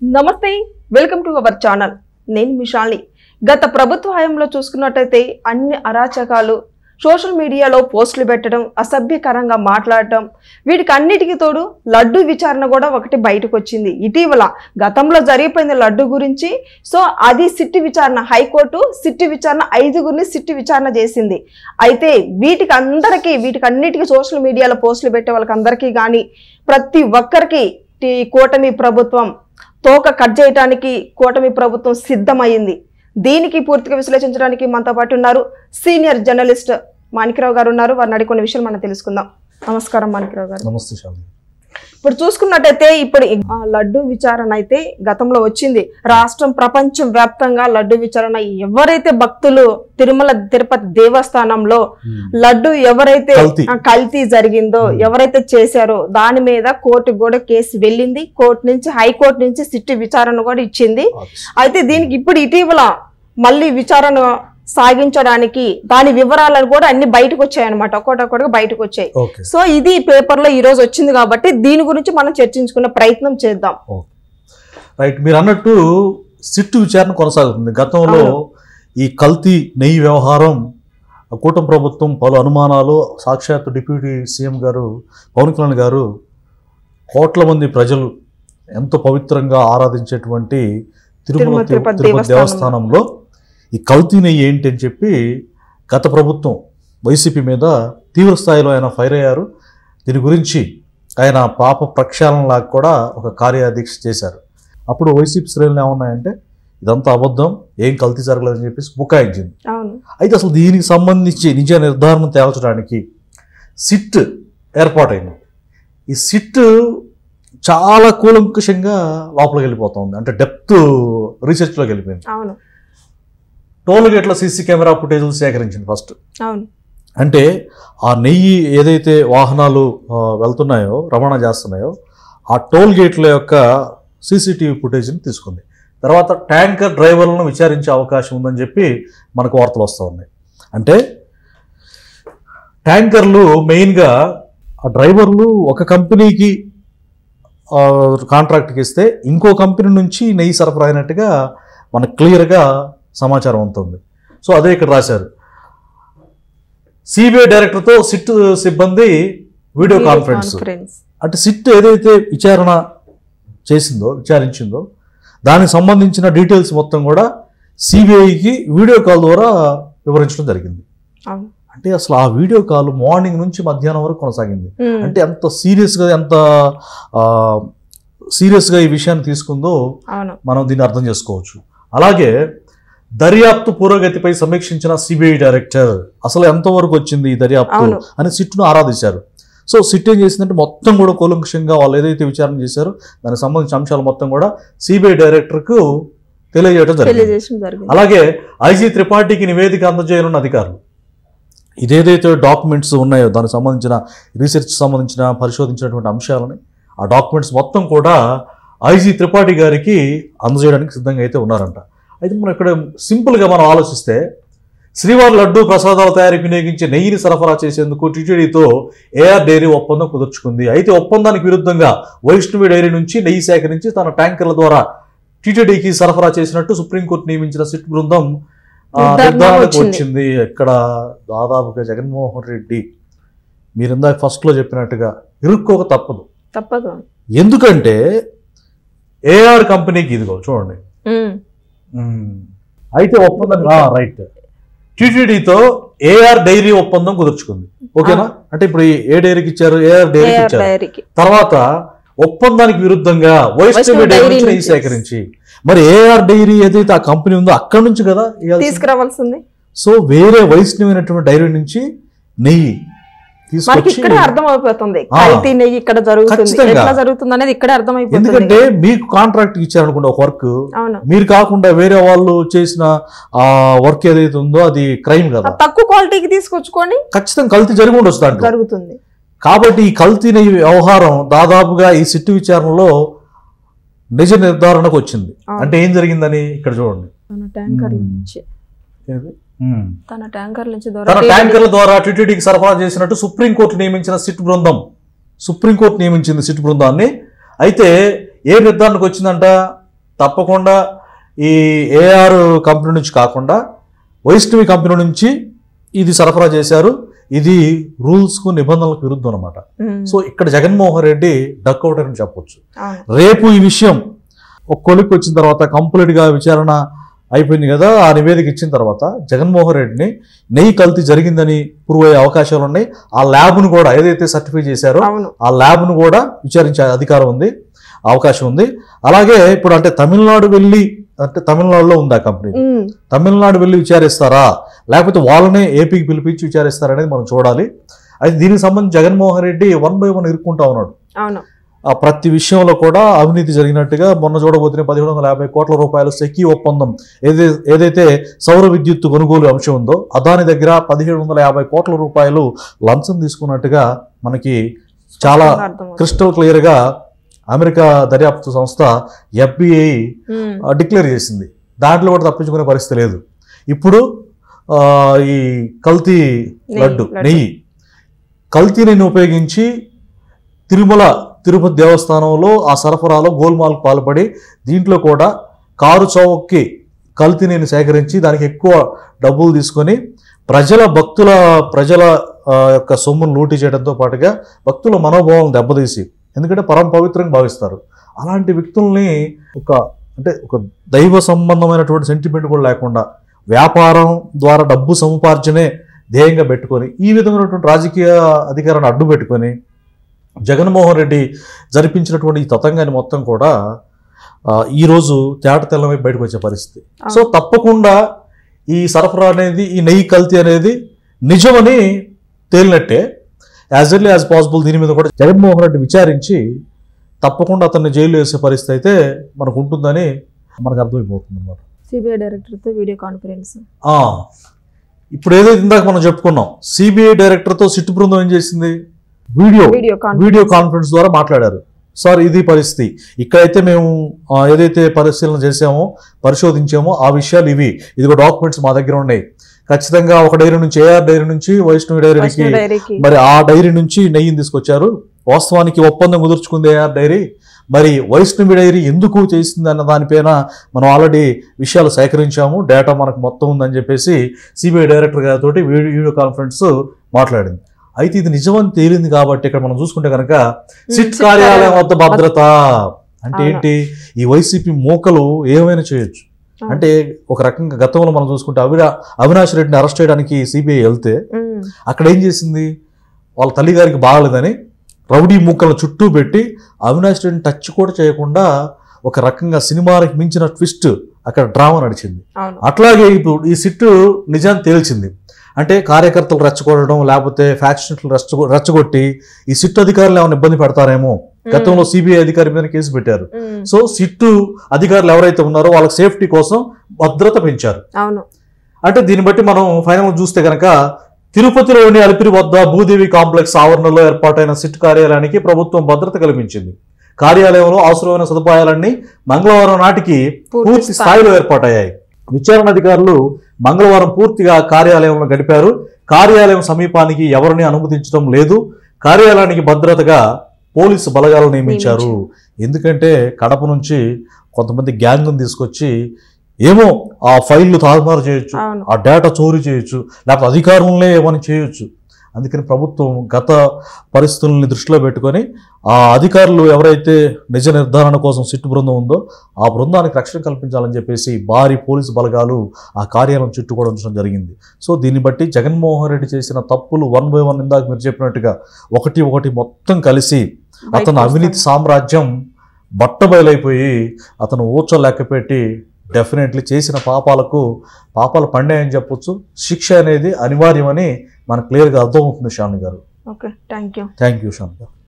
నమస్తే welcome to our channel నేను మిషాల్ని గత ప్రభుత్వ హయాంలో చూసుకున్నట్లయితే అన్ని అరాచకాలు సోషల్ మీడియాలో పోస్టులు పెట్టడం అసభ్యకరంగా మాట్లాడటం వీటికి అన్నిటికీ తోడు లడ్డు విచారణ కూడా ఒకటి బయటకు వచ్చింది ఇటీవల గతంలో జరిగిపోయిన లడ్డు గురించి సో అది సిట్టి విచారణ హైకోర్టు సిట్టి విచారణ 5గురిని సిట్టి విచారణ చేసింది అయితే వీటికన్నిటికీ సోషల్ మీడియాలో పోస్టులు పెట్టే వాళ్ళకందరికీ కానీ ప్రతి ఒక్కరికి కూటమి ప్రభుత్వం తోక కట్ చేయడానికి కూటమి ప్రభుత్వం సిద్ధమైంది దీనికి పూర్తిగా విశ్లేషించడానికి మనతో పాటు ఉన్నారు సీనియర్ జర్నలిస్ట్ మాణిక్యరావు గారు ఉన్నారు వారిని అడిగి కొన్ని విషయాలు మనం తెలుసుకుందాం నమస్కారం మాణిక్యరావు గారు నమస్తే శాలిని ఇప్పుడు చూసుకున్నట్టయితే ఇప్పుడు లడ్డు విచారణ అయితే గతంలో వచ్చింది రాష్ట్రం ప్రపంచం వ్యాప్తంగా లడ్డు విచారణ ఎవరైతే భక్తులు తిరుమల తిరుపతి దేవస్థానంలో లడ్డు ఎవరైతే కల్తీ జరిగిందో ఎవరైతే చేశారో దాని మీద కోర్టుకు కూడా కేసు వెళ్ళింది కోర్టు నుంచి హైకోర్టు నుంచి సిట్టి విచారణ కూడా ఇచ్చింది అయితే దీనికి ఇప్పుడు ఇటీవల మళ్ళీ విచారణ సాగించడానికి దాని వివరాలను కూడా అన్ని బయటకు వచ్చాయన్నమాట ఒక్కొక్కటిగా బయటకు వచ్చాయి సో ఇది పేపర్ లో ఈ రోజు వచ్చింది కాబట్టి దీని గురించి మనం చర్చించుకునే ప్రయత్నం చేద్దాం రైట్ మీరు అన్నట్టు సిట్టు విచారణ కొనసాగుతుంది గతంలో ఈ కల్తీ నెయ్యి వ్యవహారం కూటమి ప్రభుత్వం పలు అనుమానాలు సాక్షాత్ డిప్యూటీ సీఎం గారు పవన్ కళ్యాణ్ గారు కోట్ల మంది ప్రజలు ఎంతో పవిత్రంగా ఆరాధించేటువంటి తిరుమల తిరుపతి దేవస్థానంలో ఈ కల్తీ నెయ్యి ఏంటి అని చెప్పి గత ప్రభుత్వం వైసీపీ మీద తీవ్ర స్థాయిలో ఆయన ఫైర్ అయ్యారు దీని గురించి ఆయన పాప ప్రక్షాళనలాగా కూడా ఒక కార్యదీక్ష చేశారు అప్పుడు వైసీపీ శ్రేణులు ఏమన్నాయంటే ఇదంతా అబద్ధం ఏం కల్తీ జరగలేదని చెప్పేసి బుకాయించింది అయితే అసలు దీనికి సంబంధించి నిజ నిర్ధారణ తేల్చడానికి సిట్ ఏర్పాటైంది ఈ సిట్ చాలా కూలంకుషంగా లోపలికి వెళ్ళిపోతుంది అంటే డెప్త్ రీసెర్చ్లోకి వెళ్ళిపోయింది టోల్ గేట్ల సీసీ కెమెరా ఫుటేజ్లు సేకరించింది ఫస్ట్ అంటే ఆ నెయ్యి ఏదైతే వాహనాలు వెళ్తున్నాయో రవాణా చేస్తున్నాయో ఆ టోల్ గేట్ల యొక్క సీసీటీవీ ఫుటేజ్ని తీసుకుంది తర్వాత ట్యాంకర్ డ్రైవర్లను విచారించే అవకాశం ఉందని చెప్పి మనకు వార్తలు వస్తూ ఉన్నాయి అంటే ట్యాంకర్లు మెయిన్గా ఆ డ్రైవర్లు ఒక కంపెనీకి కాంట్రాక్ట్కి ఇస్తే ఇంకో కంపెనీ నుంచి నెయ్యి సరఫరా అయినట్టుగా మనకు క్లియర్గా సమాచారం ఉంటుంది సో అదే ఇక్కడ రాశారు సిబిఐ డైరెక్టర్తో సిట్ సిబ్బంది వీడియో కాన్ఫరెన్స్ అంటే సిట్ ఏదైతే విచారించిందో దానికి సంబంధించిన డీటెయిల్స్ మొత్తం కూడా సిబిఐకి వీడియో కాల్ ద్వారా వివరించడం జరిగింది అంటే అసలు ఆ వీడియో కాల్ మార్నింగ్ నుంచి మధ్యాహ్నం వరకు కొనసాగింది అంటే ఎంత సీరియస్గా ఈ విషయాన్ని తీసుకుందో మనం దీన్ని అర్థం చేసుకోవచ్చు అలాగే దర్యాప్తు పురోగతిపై సమీక్షించిన సిబిఐ డైరెక్టర్ అసలు ఎంతవరకు వచ్చింది ఈ దర్యాప్తు అని సిట్ను ఆరాధించారు సో సిట్ ఏం చేసిందంటే మొత్తం కూడా కూలంకషంగా వాళ్ళు ఏదైతే విచారణ చేశారో దానికి సంబంధించిన అంశాలు మొత్తం కూడా సిబిఐ డైరెక్టర్కు తెలియజేయడం జరిగింది అలాగే ఐజీ త్రిపాఠికి నివేదిక అందజేయనున్న అధికారులు ఇదేదైతే డాక్యుమెంట్స్ ఉన్నాయో దానికి సంబంధించిన రీసెర్చ్ సంబంధించిన పరిశోధించినటువంటి అంశాలని ఆ డాక్యుమెంట్స్ మొత్తం కూడా ఐజీ త్రిపాఠి గారికి అందజేయడానికి సిద్ధంగా అయితే ఉన్నారంట అయితే మనం ఇక్కడ సింపుల్గా మనం ఆలోచిస్తే శ్రీవారి లడ్డు ప్రసాదాల తయారీకి వినియోగించే నెయ్యిని సరఫరా చేసేందుకు టీటీడీతో ఏఆర్ డైరీ ఒప్పందం కుదుర్చుకుంది అయితే ఒప్పందానికి విరుద్ధంగా వైష్ణవి డైరీ నుంచి నెయ్యి సేకరించి తన ట్యాంకర్ల ద్వారా టీటీడీకి సరఫరా చేసినట్టు సుప్రీంకోర్టు నియమించిన సిట్ బృందం నిర్ధారణకు వచ్చింది ఇక్కడ దాదాపుగా జగన్మోహన్ రెడ్డి మీరు ఇందాక ఫస్ట్లో చెప్పినట్టుగా ఇరుక్కోక తప్పదు ఎందుకంటే ఏఆర్ కంపెనీకి ఇదిగో చూడండి అయితే ఒప్పందం రైట్ టీటీడీతో ఏఆర్ డైరీ ఒప్పందం కుదుర్చుకుంది ఓకేనా అంటే ఇప్పుడు ఏ డైరీకి ఇచ్చారు ఏఆర్ డైరీకి ఇచ్చారు తర్వాత ఒప్పందానికి విరుద్ధంగా వైష్ణవి డైరీ నెయ్యి సేకరించి మరి ఏఆర్ డైరీ ఏదైతే ఆ కంపెనీ ఉందో అక్కడి నుంచి కదా తీసుకురావాల్సింది సో వేరే వైష్ణవి డైరీ నుంచి నెయ్యి ఇక్కడే అర్థమైపోతుంది నెయ్యి ఇక్కడ జరుగుతుంది ఎట్లా జరుగుతుంది అనేది ఇక్కడే అర్థమైపోతుంది ఎందుకంటే మీకు కాంట్రాక్ట్ ఇచ్చారనుకోండి ఒక వర్క్ మీరు కాకుండా వేరే వాళ్ళు చేసిన ఆ వర్క్ ఏదైతే ఉందో అది క్రైమ్ కదా తక్కువ క్వాలిటీకి తీసుకొచ్చుకోండి ఖచ్చితంగా కల్తీ జరిగి ఉండొచ్చు జరుగుతుంది కాబట్టి ఈ కల్తీ నెయ్యి వ్యవహారం దాదాపుగా ఈ సిట్టు విచారణలో నిజ నిర్ధారణకు వచ్చింది అంటే ఏం జరిగిందని ఇక్కడ చూడండి తన ట్యాంకర్ల ద్వారా టీటీడీకి సరఫరా చేసినట్టు సుప్రీంకోర్టు నియమించిన సిట్ బృందం నియమించింది సిట్ బృందాన్ని అయితే ఏ నిర్ధారణకు వచ్చిందంట తప్పకుండా ఈ ఏఆర్ కంపెనీ నుంచి కాకుండా వైష్ణవి కంపెనీ నుంచి ఇది సరఫరా చేశారు, ఇది రూల్స్కు నిబంధనలకు విరుద్ధం అనమాట. సో ఇక్కడ జగన్మోహన్ రెడ్డి డక్అవుట్ అని చెప్పొచ్చు. రేపు ఈ విషయం ఒక కొలిక్కి వచ్చిన తర్వాత కంప్లీట్గా విచారణ అయిపోయింది కదా, ఆ నివేదిక ఇచ్చిన తర్వాత జగన్మోహన్ రెడ్డిని నెయ్యి కల్తీ జరిగిందని ప్రూవ్ అయ్యే అవకాశాలు ఉన్నాయి. ఆ ల్యాబ్ను కూడా ఏదైతే సర్టిఫై చేశారో ఆ ల్యాబ్ను కూడా విచారించే అధికారం ఉంది, అవకాశం ఉంది. అలాగే ఇప్పుడు అంటే తమిళనాడులో ఉంది ఆ కంపెనీ, తమిళనాడు వెళ్ళి విచారిస్తారా లేకపోతే వాళ్ళనే ఏపీకి పిలిపించి విచారిస్తారా అనేది మనం చూడాలి. అయితే దీనికి సంబంధించి జగన్మోహన్ రెడ్డి 1 by 1 ఇరుక్కుంటా ఉన్నాడు. ప్రతి విషయంలో కూడా అవినీతి జరిగినట్టుగా మొన్న చూడబోతున్న 1750 కోట్ల రూపాయలు సెకీ ఒప్పందం ఏదైతే సౌర విద్యుత్ కొనుగోలు అంశం ఉందో అదాని దగ్గర 1750 కోట్ల రూపాయలు లంచం తీసుకున్నట్టుగా మనకి చాలా క్రిస్టల్ క్లియర్గా అమెరికా దర్యాప్తు సంస్థ FBI డిక్లేర్ చేసింది. దాంట్లో కూడా తప్పించుకునే పరిస్థితి లేదు. ఇప్పుడు ఈ కల్తీ నెయ్యి ఉపయోగించి తిరుపతి దేవస్థానంలో ఆ సరఫరాలో గోల్మాల్కు పాల్పడి దీంట్లో కూడా కారు చౌక్కి కల్తీ నెయ్యిని సేకరించి దానికి ఎక్కువ డబ్బులు తీసుకొని భక్తుల యొక్క సొమ్మును లూటీ చేయడంతో పాటుగా భక్తుల మనోభావం దెబ్బతీసి, ఎందుకంటే పరమ పవిత్రంగా భావిస్తారు అలాంటి వ్యక్తుల్ని ఒక దైవ సంబంధమైనటువంటి సెంటిమెంట్ కూడా లేకుండా వ్యాపారం ద్వారా డబ్బు సముపార్జనే ధ్యేయంగా పెట్టుకొని ఈ విధమైనటువంటి రాజకీయ అధికారాన్ని అడ్డు పెట్టుకొని జగన్మోహన్ రెడ్డి జరిపించినటువంటి ఈ తతంగాన్ని మొత్తం కూడా ఈరోజు తెల్లమై బయటకు వచ్చే పరిస్థితి. సో తప్పకుండా ఈ సరఫరా అనేది, ఈ నెయ్యి కల్తీ అనేది నిజమని తేలినట్టే. యాజ్ ఎర్లీ యాజ్ పాసిబుల్ దీని మీద కూడా జగన్మోహన్ రెడ్డి విచారించి తప్పకుండా అతన్ని జైలు వేసే పరిస్థితి అయితే మనకు ఉంటుందని మనకు అర్థమైపోతుంది అనమాట. సిబిఐ డైరెక్టర్తో వీడియో కాన్ఫరెన్స్, ఇప్పుడు ఏదైతే ఇందాక మనం చెప్పుకున్నాం, సిబిఐ డైరెక్టర్తో సిట్టు బృందం ఏం చేసింది, వీడియో కాన్ఫరెన్స్ ద్వారా మాట్లాడారు. సార్ ఇది పరిస్థితి, ఇక్కడైతే మేము ఏదైతే పరిశీలన చేసామో పరిశోధించామో ఆ విషయాలు ఇవి, ఇదిగో డాక్యుమెంట్స్ మా దగ్గర ఉన్నాయి, ఖచ్చితంగా ఒక డైరీ నుంచి ఏఆర్ డైరీ నుంచి వైష్ణవి డైరీకి మరి ఆ డైరీ నుంచి నెయ్యిని తీసుకొచ్చారు. వాస్తవానికి ఒప్పందం కుదుర్చుకుంది ఏఆర్ డైరీ, మరి వైష్ణవి డైరీ ఎందుకు చేసింది అన్న దానిపైన మనం ఆల్రెడీ విషయాలు సేకరించాము, డేటా మనకు మొత్తం ఉందని చెప్పేసి సిబిఐ డైరెక్టర్ గారితో వీడియో కాన్ఫరెన్స్ మాట్లాడింది. అయితే ఇది నిజమని తేలింది కాబట్టి ఇక్కడ మనం చూసుకుంటే కనుక సిట్ కార్యాలయం వద్ద భద్రత అంటే ఏంటి, ఈ వైసీపీ మోకలు ఏమైనా చేయొచ్చు అంటే ఒక రకంగా గతంలో మనం చూసుకుంటే అవినాష్ రెడ్డిని అరెస్ట్ చేయడానికి సిబిఐ వెళ్తే అక్కడ ఏం చేసింది, వాళ్ళ తల్లిగారికి బాగలేదని రౌడీ మూకలను చుట్టూ పెట్టి అవినాష్ రెడ్డిని టచ్ కూడా చేయకుండా ఒక రకంగా సినిమాకి మించిన ట్విస్ట్ అక్కడ డ్రామా నడిచింది. అట్లాగే ఇప్పుడు ఈ సిట్టు నిజాన్ని తేల్చింది. అంటే కార్యకర్తలు రెచ్చగొట్టడం లేకపోతే ఫ్యాక్షన్లు రెచ్చగొట్టి ఈ సిట్టు అధికారులు ఏమైనా ఇబ్బంది పెడతారేమో, గతంలో సిబిఐ అధికారి మీద కేసు పెట్టారు. సో సిట్టు అధికారులు ఎవరైతే ఉన్నారో వాళ్ళకి సేఫ్టీ కోసం భద్రత పెంచారు. అంటే దీన్ని బట్టి మనం ఫైనల్ చూస్తే కనుక తిరుపతిలోని అలిపిరి వద్ద భూదేవి కాంప్లెక్స్ ఆవరణలో ఏర్పాటైన సిట్ కార్యాలయానికి ప్రభుత్వం భద్రత కల్పించింది. కార్యాలయంలో అవసరమైన సదుపాయాలన్నీ మంగళవారం నాటికి పూర్తి స్థాయిలో ఏర్పాటయ్యాయి. విచారణ అధికారులు మంగళవారం పూర్తిగా కార్యాలయంలో గడిపారు. కార్యాలయం సమీపానికి ఎవరిని అనుమతించడం లేదు. కార్యాలయానికి భద్రతగా పోలీసు బలగాలను నియమించారు. ఎందుకంటే కడప నుంచి కొంతమంది గ్యాంగ్ను తీసుకొచ్చి ఏమో ఆ ఫైళ్లు తారుమారు చేయొచ్చు, ఆ డేటా చోరీ చేయొచ్చు, లేకపోతే అధికారులనే ఏమని చేయొచ్చు. అందుకని ప్రభుత్వం గత పరిస్థితుల్ని దృష్టిలో పెట్టుకొని ఆ అధికారులు ఎవరైతే నిజ నిర్ధారణ కోసం సిట్టు బృందం ఉందో ఆ బృందానికి రక్షణ కల్పించాలని చెప్పేసి భారీ పోలీసు బలగాలు ఆ కార్యాలయం చుట్టూ కూడా ఉంచడం జరిగింది. సో దీన్ని బట్టి జగన్మోహన్ రెడ్డి చేసిన తప్పులు 1 by 1 ఇందాక మీరు చెప్పినట్టుగా ఒకటి మొత్తం కలిసి అతను అవినీతి సామ్రాజ్యం బట్టబయలైపోయి అతను ఊచలేకపెట్టి డెఫినెట్లీ చేసిన పాపాలు పండాయని చెప్పొచ్చు. శిక్ష అనేది అనివార్యమని మనకు క్లియర్గా అర్థమవుతుంది. శాలిని గారు, థ్యాంక్ యూ శాలిని గారు.